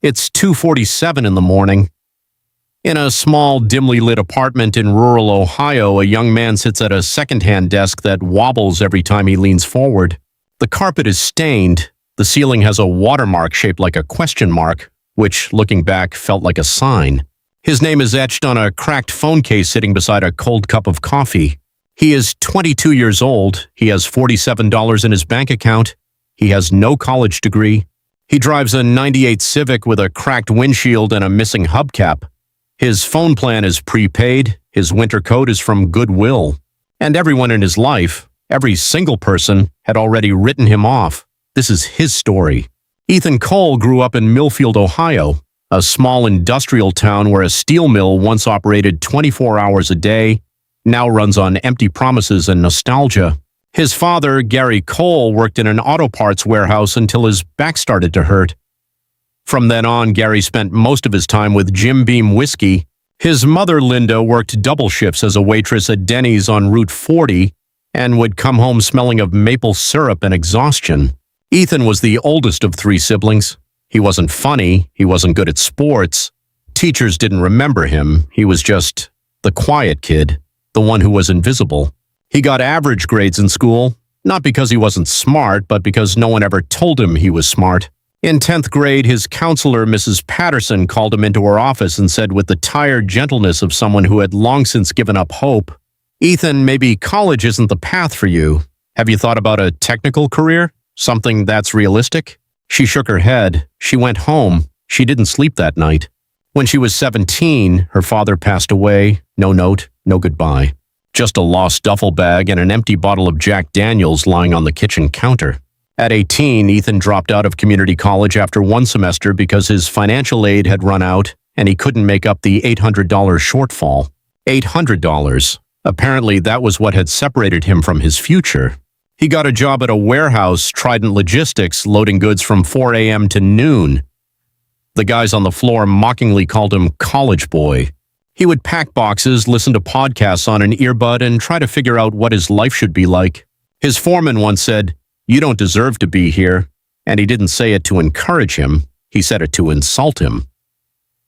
It's 2:47 in the morning. In a small, dimly lit apartment in rural Ohio, a young man sits at a second-hand desk that wobbles every time he leans forward. The carpet is stained. The ceiling has a watermark shaped like a question mark, which, looking back, felt like a sign. His name is etched on a cracked phone case sitting beside a cold cup of coffee. He is 22 years old. He has $47 in his bank account. He has no college degree. He drives a '98 Civic with a cracked windshield and a missing hubcap. His phone plan is prepaid. His winter coat is from Goodwill. And everyone in his life, every single person, had already written him off. This is his story. Ethan Cole grew up in Millfield, Ohio, a small industrial town where a steel mill once operated 24 hours a day, now runs on empty promises and nostalgia. His father, Gary Cole, worked in an auto parts warehouse until his back started to hurt. From then on, Gary spent most of his time with Jim Beam whiskey. His mother, Linda, worked double shifts as a waitress at Denny's on Route 40 and would come home smelling of maple syrup and exhaustion. Ethan was the oldest of three siblings. He wasn't funny. He wasn't good at sports. Teachers didn't remember him. He was just the quiet kid, the one who was invisible. He got average grades in school, not because he wasn't smart, but because no one ever told him he was smart. In 10th grade, his counselor, Mrs. Patterson, called him into her office and said with the tired gentleness of someone who had long since given up hope, "Ethan, maybe college isn't the path for you. Have you thought about a technical career? Something that's realistic?" She shook her head. She went home. She didn't sleep that night. When she was 17, her father passed away. No note, no goodbye. Just a lost duffel bag and an empty bottle of Jack Daniels lying on the kitchen counter. At 18, Ethan dropped out of community college after one semester because his financial aid had run out and he couldn't make up the $800 shortfall. $800. Apparently, that was what had separated him from his future. He got a job at a warehouse, Trident Logistics, loading goods from 4 a.m. to noon. The guys on the floor mockingly called him college boy. He would pack boxes, listen to podcasts on an earbud, and try to figure out what his life should be like. His foreman once said, "You don't deserve to be here," and he didn't say it to encourage him. He said it to insult him.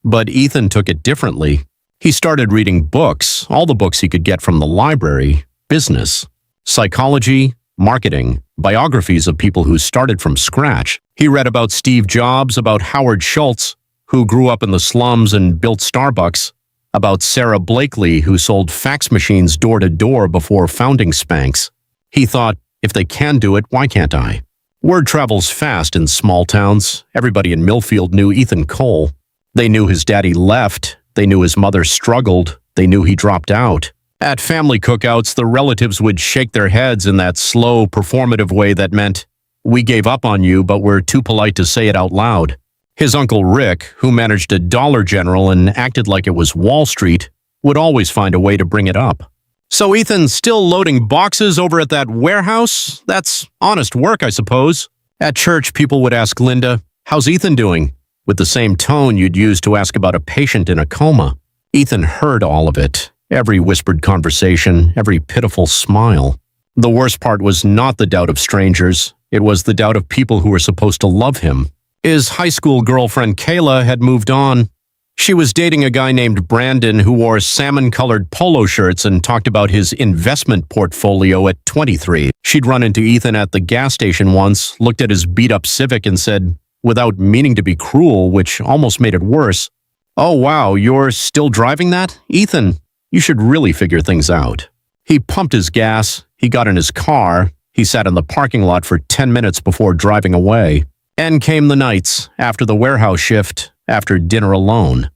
But Ethan took it differently. He started reading books, all the books he could get from the library, business, psychology, marketing, biographies of people who started from scratch. He read about Steve Jobs, about Howard Schultz, who grew up in the slums and built Starbucks, about Sarah Blakely, who sold fax machines door to door before founding Spanx. He thought, if they can do it, why can't I? Word travels fast in small towns. Everybody in Millfield knew Ethan Cole. They knew his daddy left. They knew his mother struggled. They knew he dropped out. At family cookouts, the relatives would shake their heads in that slow, performative way that meant, "We gave up on you, but we're too polite to say it out loud." His Uncle Rick, who managed a Dollar General and acted like it was Wall Street, would always find a way to bring it up. "So Ethan's still loading boxes over at that warehouse? That's honest work, I suppose." At church, people would ask Linda, "How's Ethan doing?" with the same tone you'd use to ask about a patient in a coma. Ethan heard all of it, every whispered conversation, every pitiful smile. The worst part was not the doubt of strangers. It was the doubt of people who were supposed to love him. His high school girlfriend Kayla had moved on. She was dating a guy named Brandon who wore salmon-colored polo shirts and talked about his investment portfolio at 23. She'd run into Ethan at the gas station once, looked at his beat-up Civic and said, without meaning to be cruel, which almost made it worse, "Oh wow, you're still driving that? Ethan, you should really figure things out." He pumped his gas, he got in his car, he sat in the parking lot for 10 minutes before driving away. And came the nights, after the warehouse shift, after dinner alone.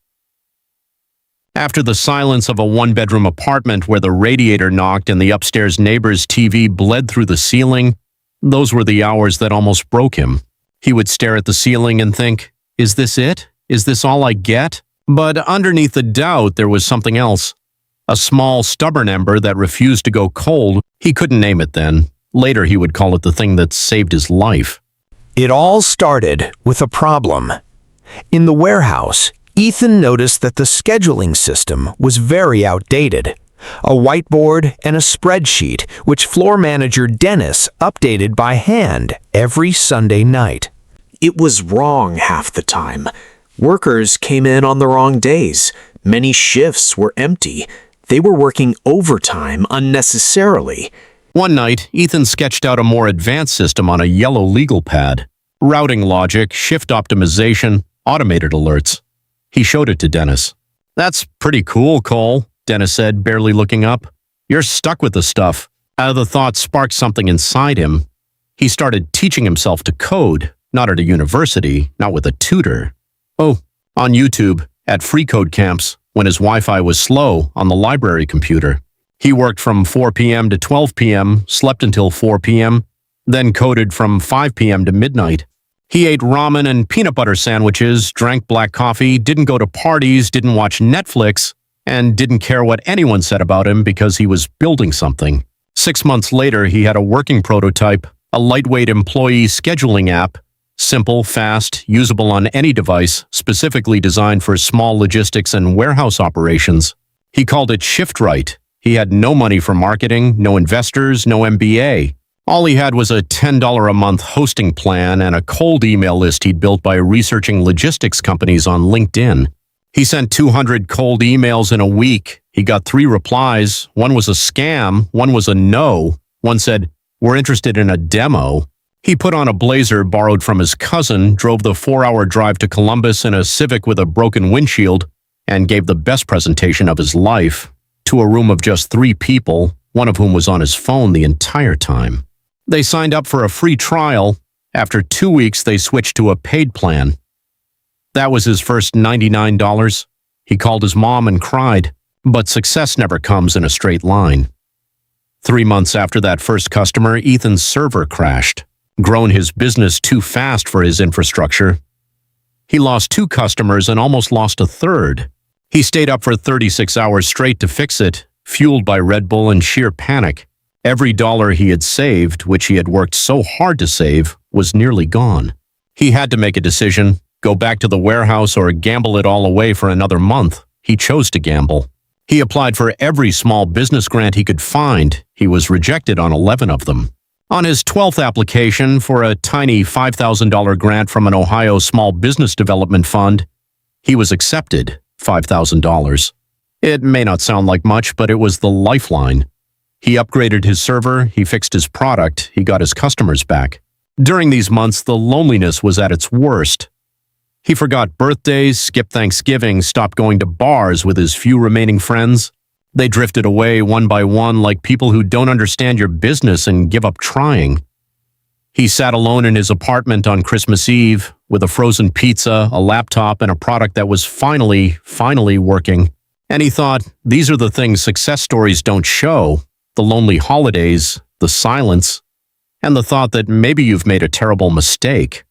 After the silence of a one-bedroom apartment where the radiator knocked and the upstairs neighbor's TV bled through the ceiling, those were the hours that almost broke him. He would stare at the ceiling and think, "Is this it? Is this all I get?" But underneath the doubt, there was something else. A small, stubborn ember that refused to go cold. He couldn't name it then. Later, he would call it the thing that saved his life. It all started with a problem. In the warehouse, Ethan noticed that the scheduling system was very outdated. A whiteboard and a spreadsheet, which floor manager Dennis updated by hand every Sunday night. It was wrong half the time. Workers came in on the wrong days. Many shifts were empty. They were working overtime unnecessarily. One night, Ethan sketched out a more advanced system on a yellow legal pad. Routing logic, shift optimization, automated alerts. He showed it to Dennis. "That's pretty cool, Cole," Dennis said, barely looking up. "You're stuck with the stuff." The thought sparked something inside him. He started teaching himself to code, not at a university, not with a tutor. Oh, on YouTube, at free code camps, when his Wi-Fi was slow on the library computer. He worked from 4 p.m. to 12 p.m., slept until 4 p.m., then coded from 5 p.m. to midnight. He ate ramen and peanut butter sandwiches, drank black coffee, didn't go to parties, didn't watch Netflix, and didn't care what anyone said about him because he was building something. 6 months later, he had a working prototype, a lightweight employee scheduling app, simple, fast, usable on any device, specifically designed for small logistics and warehouse operations. He called it ShiftRight. He had no money for marketing, no investors, no MBA. All he had was a $10 a month hosting plan and a cold email list he'd built by researching logistics companies on LinkedIn. He sent 200 cold emails in a week. He got 3 replies. One was a scam, one was a no. One said, "We're interested in a demo." He put on a blazer borrowed from his cousin, drove the 4-hour drive to Columbus in a Civic with a broken windshield, and gave the best presentation of his life to a room of just 3 people, one of whom was on his phone the entire time. They signed up for a free trial. After 2 weeks, they switched to a paid plan. That was his first $99. He called his mom and cried, but success never comes in a straight line. 3 months after that first customer, Ethan's server crashed. Grown his business too fast for his infrastructure. He lost 2 customers and almost lost a third. He stayed up for 36 hours straight to fix it, fueled by Red Bull and sheer panic. Every dollar he had saved, which he had worked so hard to save, was nearly gone. He had to make a decision, go back to the warehouse or gamble it all away for another month. He chose to gamble. He applied for every small business grant he could find. He was rejected on 11 of them. On his 12th application for a tiny $5,000 grant from an Ohio Small Business Development Fund, he was accepted, $5,000. It may not sound like much, but it was the lifeline. He upgraded his server, he fixed his product, he got his customers back. During these months, the loneliness was at its worst. He forgot birthdays, skipped Thanksgiving, stopped going to bars with his few remaining friends. They drifted away one by one like people who don't understand your business and give up trying. He sat alone in his apartment on Christmas Eve with a frozen pizza, a laptop, and a product that was finally working. And he thought, these are the things success stories don't show. The lonely holidays, the silence, and the thought that maybe you've made a terrible mistake.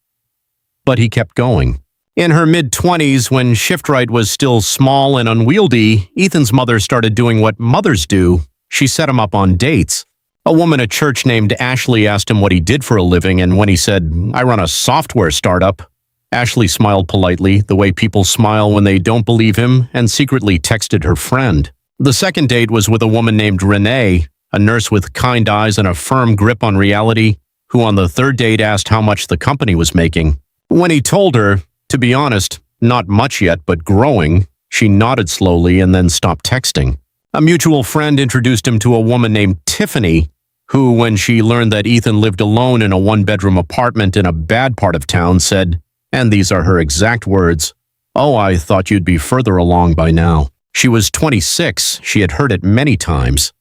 But he kept going. In her mid-20s, when ShiftRight was still small and unwieldy, Ethan's mother started doing what mothers do. She set him up on dates. A woman at church named Ashley asked him what he did for a living, and when he said, "I run a software startup," Ashley smiled politely, the way people smile when they don't believe him, and secretly texted her friend. The second date was with a woman named Renee, a nurse with kind eyes and a firm grip on reality, who on the third date asked how much the company was making. When he told her, to be honest, not much yet, but growing, she nodded slowly and then stopped texting. A mutual friend introduced him to a woman named Tiffany, who, when she learned that Ethan lived alone in a 1-bedroom apartment in a bad part of town, said, and these are her exact words, "Oh, I thought you'd be further along by now." She was 26. She had heard it many times.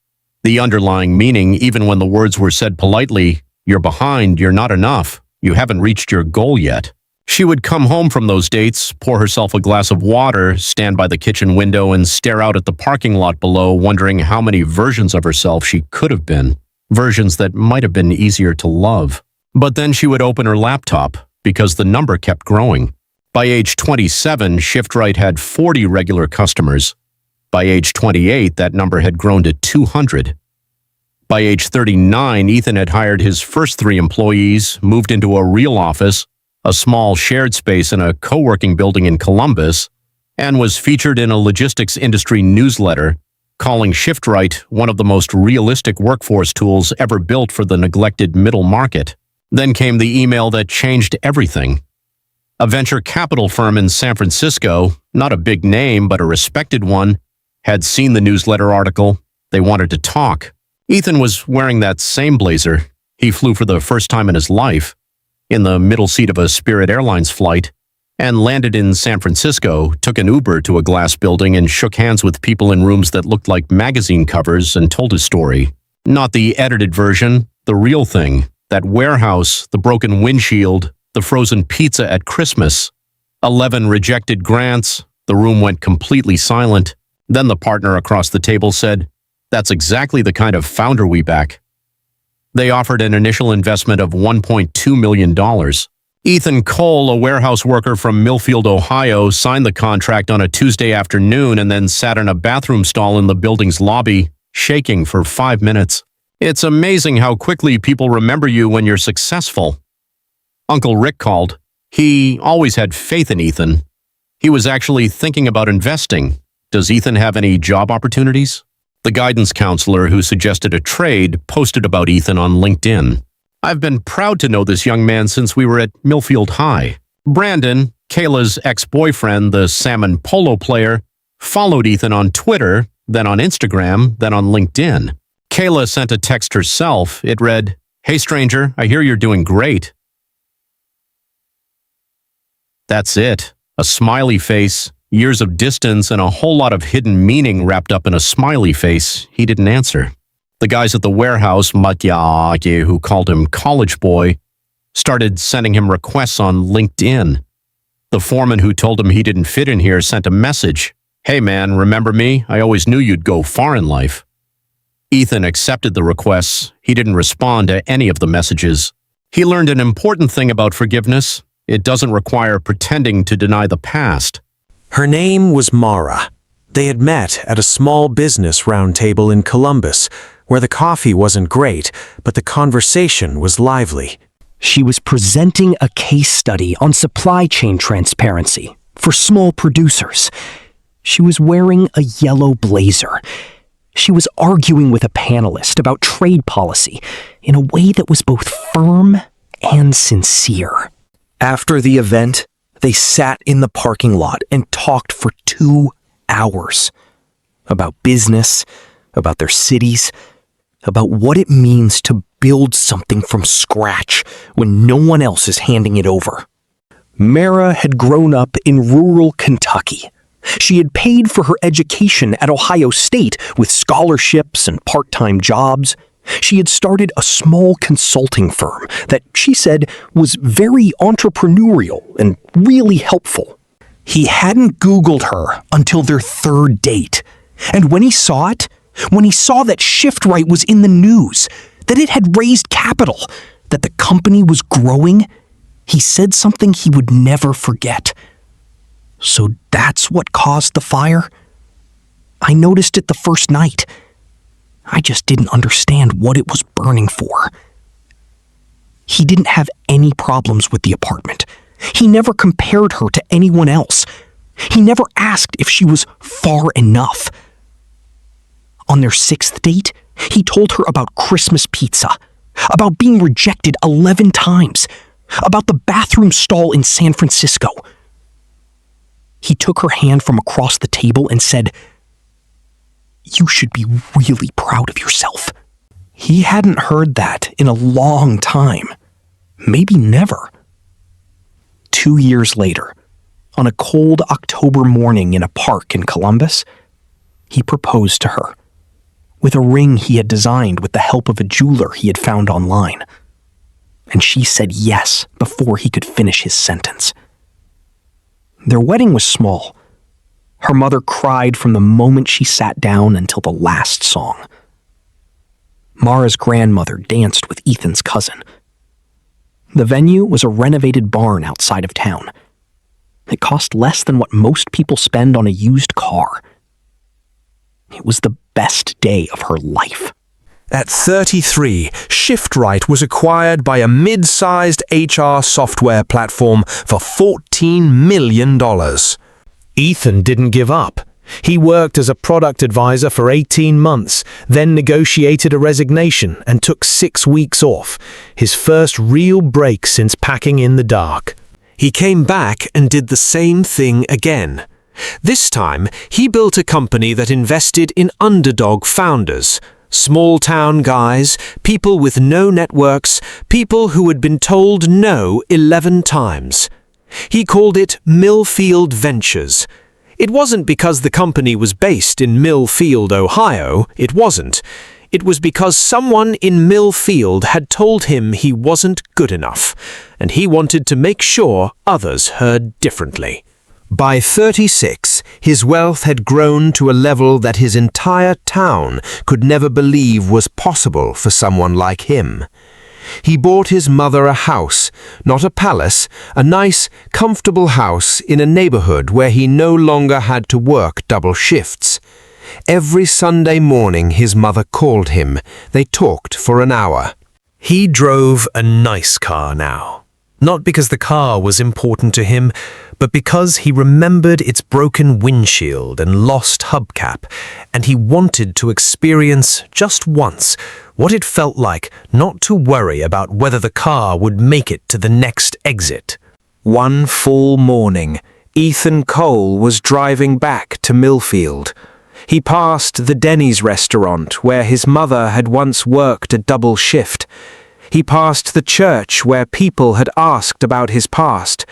The underlying meaning, even when the words were said politely, "You're behind, you're not enough, you haven't reached your goal yet." She would come home from those dates, pour herself a glass of water, stand by the kitchen window and stare out at the parking lot below, wondering how many versions of herself she could have been, versions that might have been easier to love. But then she would open her laptop, because the number kept growing. By age 27, ShiftRight had 40 regular customers. By age 28, that number had grown to 200. By age 39, Ethan had hired his first 3 employees, moved into a real office, a small shared space in a co-working building in Columbus, and was featured in a logistics industry newsletter, calling ShiftRight one of the most realistic workforce tools ever built for the neglected middle market. Then came the email that changed everything. A venture capital firm in San Francisco, not a big name but a respected one, had seen the newsletter article. They wanted to talk. Ethan was wearing that same blazer. He flew for the first time in his life, in the middle seat of a Spirit Airlines flight, and landed in San Francisco, took an Uber to a glass building and shook hands with people in rooms that looked like magazine covers and told his story. Not the edited version, the real thing. That warehouse, the broken windshield, the frozen pizza at Christmas. 11 rejected grants. The room went completely silent. Then the partner across the table said, "That's exactly the kind of founder we back." They offered an initial investment of $1.2 million. Ethan Cole, a warehouse worker from Millfield, Ohio, signed the contract on a Tuesday afternoon and then sat in a bathroom stall in the building's lobby, shaking for 5 minutes. It's amazing how quickly people remember you when you're successful. Uncle Rick called. He always had faith in Ethan. He was actually thinking about investing. Does Ethan have any job opportunities? The guidance counselor who suggested a trade posted about Ethan on LinkedIn. "I've been proud to know this young man since we were at Millfield High." Brandon, Kayla's ex-boyfriend, the salmon polo player, followed Ethan on Twitter, then on Instagram, then on LinkedIn. Kayla sent a text herself. It read, "Hey stranger, I hear you're doing great." That's it. A smiley face, years of distance, and a whole lot of hidden meaning wrapped up in a smiley face. He didn't answer. The guys at the warehouse, Matya, who called him college boy, started sending him requests on LinkedIn. The foreman who told him he didn't fit in here sent a message. "Hey man, remember me? I always knew you'd go far in life." Ethan accepted the requests. He didn't respond to any of the messages. He learned an important thing about forgiveness. It doesn't require pretending to deny the past. Her name was Mara. They had met at a small business roundtable in Columbus, where the coffee wasn't great, but the conversation was lively. She was presenting a case study on supply chain transparency for small producers. She was wearing a yellow blazer. She was arguing with a panelist about trade policy in a way that was both firm and sincere. After the event, they sat in the parking lot and talked for 2 hours. About business, about their cities, about what it means to build something from scratch when no one else is handing it over. Mara had grown up in rural Kentucky. She had paid for her education at Ohio State with scholarships and part-time jobs. She had started a small consulting firm that she said was very entrepreneurial and really helpful. He hadn't Googled her until their 3rd date. And when he saw it, when he saw that ShiftRight was in the news, that it had raised capital, that the company was growing, he said something he would never forget. "So that's what caused the fire? I noticed it the first night. I just didn't understand what it was burning for." He didn't have any problems with the apartment. He never compared her to anyone else. He never asked if she was far enough. On their 6th date, he told her about Christmas pizza, about being rejected 11 times, about the bathroom stall in San Francisco. He took her hand from across the table and said, "You should be really proud of yourself." He hadn't heard that in a long time. Maybe never. 2 years later, on a cold October morning in a park in Columbus, he proposed to her, with a ring he had designed with the help of a jeweler he had found online. And she said yes before he could finish his sentence. Their wedding was small. Her mother cried from the moment she sat down until the last song. Mara's grandmother danced with Ethan's cousin. The venue was a renovated barn outside of town. It cost less than what most people spend on a used car. It was the best day of her life. At 33, ShiftRight was acquired by a mid-sized HR software platform for $14 million. Ethan didn't give up. He worked as a product advisor for 18 months, then negotiated a resignation and took 6 weeks off, his first real break since packing in the dark. He came back and did the same thing again. This time, he built a company that invested in underdog founders, small-town guys, people with no networks, people who had been told no 11 times. He called it Millfield Ventures. It wasn't because the company was based in Millfield, Ohio. It wasn't. It was because someone in Millfield had told him he wasn't good enough, and he wanted to make sure others heard differently. By 36, his wealth had grown to a level that his entire town could never believe was possible for someone like him. He bought his mother a house, not a palace, a nice, comfortable house in a neighborhood where he no longer had to work double shifts. Every Sunday morning his mother called him. They talked for an hour. He drove a nice car now. Not because the car was important to him, but because he remembered its broken windshield and lost hubcap, and he wanted to experience just once what it felt like not to worry about whether the car would make it to the next exit. One full morning, Ethan Cole was driving back to Millfield. He passed the Denny's restaurant where his mother had once worked a double shift. He passed the church where people had asked about his past.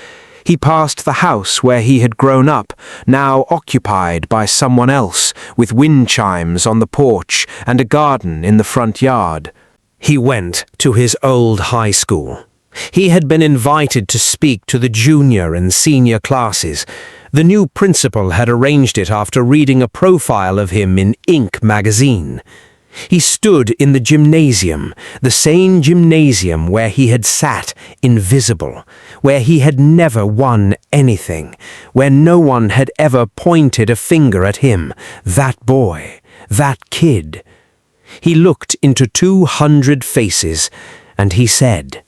He passed the house where he had grown up, now occupied by someone else, with wind chimes on the porch and a garden in the front yard. He went to his old high school. He had been invited to speak to the junior and senior classes. The new principal had arranged it after reading a profile of him in Inc. magazine. He stood in the gymnasium, the same gymnasium where he had sat invisible, where he had never won anything, where no one had ever pointed a finger at him, that boy, that kid. He looked into 200 faces, and he said,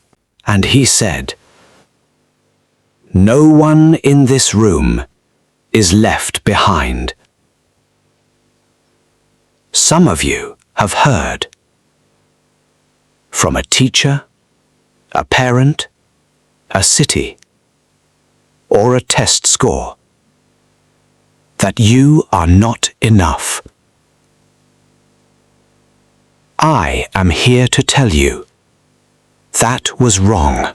"No one in this room is left behind. Some of you have heard from a teacher, a parent, a city, or a test score that you are not enough. I am here to tell you that was wrong.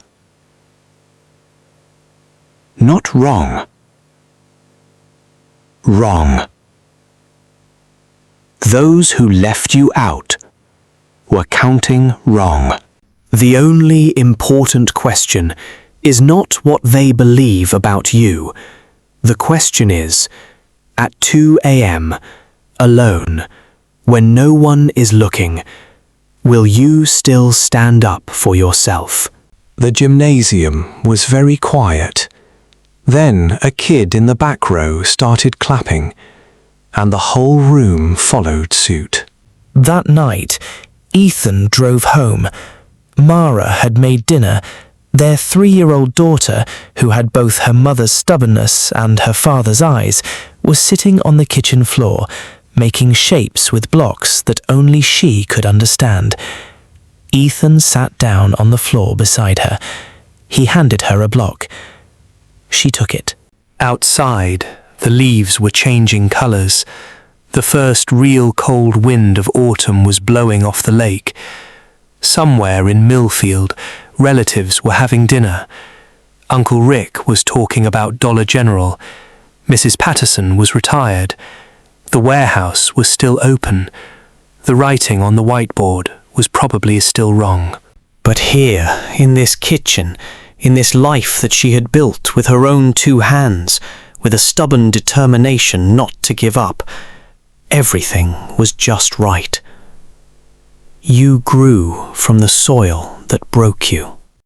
Not wrong. Wrong. Those who left you out were counting wrong. The only important question is not what they believe about you. The question is, at 2 a.m., alone, when no one is looking, will you still stand up for yourself?" The gymnasium was very quiet. Then a kid in the back row started clapping, and the whole room followed suit. That night, Ethan drove home. Mara had made dinner. Their 3-year-old daughter, who had both her mother's stubbornness and her father's eyes, was sitting on the kitchen floor, making shapes with blocks that only she could understand. Ethan sat down on the floor beside her. He handed her a block. She took it. Outside, the leaves were changing colors. The first real cold wind of autumn was blowing off the lake. Somewhere in Millfield, relatives were having dinner. Uncle Rick was talking about Dollar General. Mrs. Patterson was retired. The warehouse was still open. The writing on the whiteboard was probably still wrong. But here, in this kitchen, in this life that she had built with her own 2 hands, with a stubborn determination not to give up, everything was just right. You grew from the soil that broke you.